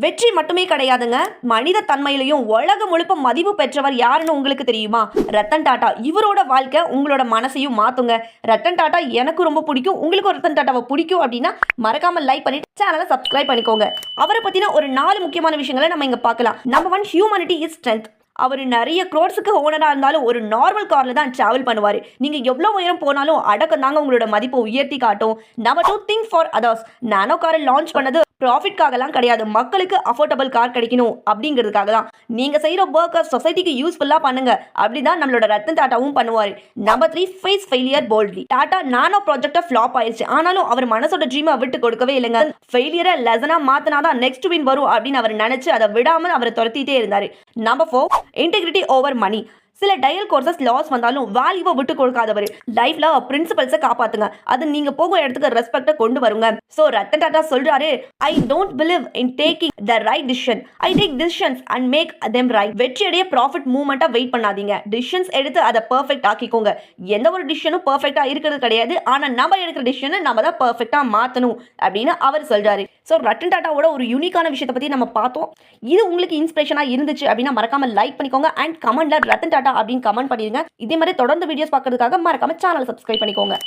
வெற்றி மட்டுமே கிடையாதுங்க, மனித தன்மையிலையும் உலகம் முழுக்க மதிப்பு பெற்றவர் யாருன்னு உங்களுக்கு தெரியுமா? ரத்தன் டாடா. இவரோட வாழ்க்கை உங்களோட மனசையும் மாத்துங்க. ரத்தன் டாடா எனக்கு ரொம்ப பிடிக்கும். உங்களுக்கு ரத்தன் டாட்டாவை பிடிக்கும் அப்படின்னா மறக்காம லைக் பண்ணிட்டு சேனலை சப்ஸ்கிரைப் பண்ணிக்கோங்க. அவரை பத்தின ஒரு 4 முக்கியமான விஷயங்களை நம்ம இங்க பார்க்கலாம். Number 1, humanity is strength. அவர் நிறைய க்ரோட்ஸுக்கு ஓனராக இருந்தாலும் ஒரு நார்மல் காரில் தான் ட்ராவல் பண்ணுவார். நீங்கள் எவ்வளோ உயரம் போனாலும் அடக்கம் தாங்க உங்களோட மதிப்பை உயர்த்தி காட்டும். Number 2, think for others. Nano காரை லான்ச் பண்ணது ப்ராஃபிட்காகலாம் கிடையாது, மக்களுக்கு அஃபோர்டபுள் கார் கிடைக்கணும் அப்படிங்கிறதுக்காக தான். நீங்கள் செய்கிற ஒர்க்கை சொசைட்டிக்கு யூஸ்ஃபுல்லாக பண்ணுங்க. அப்படி தான் நம்மளோட ரத்தன் டாட்டாவும் பண்ணுவார். Number 3, face failure boldly. Tata Nano ப்ராஜெக்டை ஃப்ளாப் ஆயிடுச்சு, ஆனாலும் அவர் மனசோட ட்ரீமை விட்டு கொடுக்கவே இல்லைங்க. ஃபெயிலியரை லெசனாக மாற்றினாதான் நெக்ஸ்ட் வின் வரும் அப்படின்னு அவர் நினச்சி அதை விடாமல் அவரை துரத்திட்டே இருந்தார். நம்பர் 4, இன்டெகிரிட்டி ஓவர் மணி. சில டயல் கோர்சஸ் லாஸ் வந்தாலும் வேல்யூவை விட்டு கொடுக்காதவர். லைஃப்ல பிரின்சிபல்ஸை காப்பாத்துங்க, அது நீங்க போகும் இடத்துக்கு ரெஸ்பெக்டை கொண்டு வருங்க. ஸோ ரத்தன் டாடா சொல்றாரு, I don't believe in taking the right decision, I take decisions and make them right. வெற்றியடைய ப்ராஃபிட் மூவ்மெண்ட்டாக வெயிட் பண்ணாதீங்க, டிசிஷன்ஸ் எடுத்து அதை பர்ஃபெக்ட் ஆக்கிக்கோங்க. எந்த ஒரு டிசிஷனும் பர்ஃபெக்டா இருக்கிறது கிடையாது, ஆனால் நம்ம எடுக்கிற டிசிஷனை நம்ம தான் பர்ஃபெக்டா மாற்றணும் அப்படின்னு அவர் சொல்றாரு. ஸோ ரத்தன் டாட்டாவோட ஒரு யூனிக்கான விஷயத்தை பற்றி நம்ம பார்த்தோம். இது உங்களுக்கு இன்ஸ்பிரேஷனாக இருந்துச்சு அப்படின்னா மறக்காம லைக் பண்ணிக்கோங்க அண்ட் கமெண்ட்ல ரத்தன் டாட்டா அப்படின்னு கமெண்ட் பண்ணிடுங்க. இதே மாதிரி தொடர்ந்து வீடியோஸ் பார்க்கறதுக்காக மறக்காம சேனலை சப்ஸ்கிரைப் பண்ணிக்கோங்க.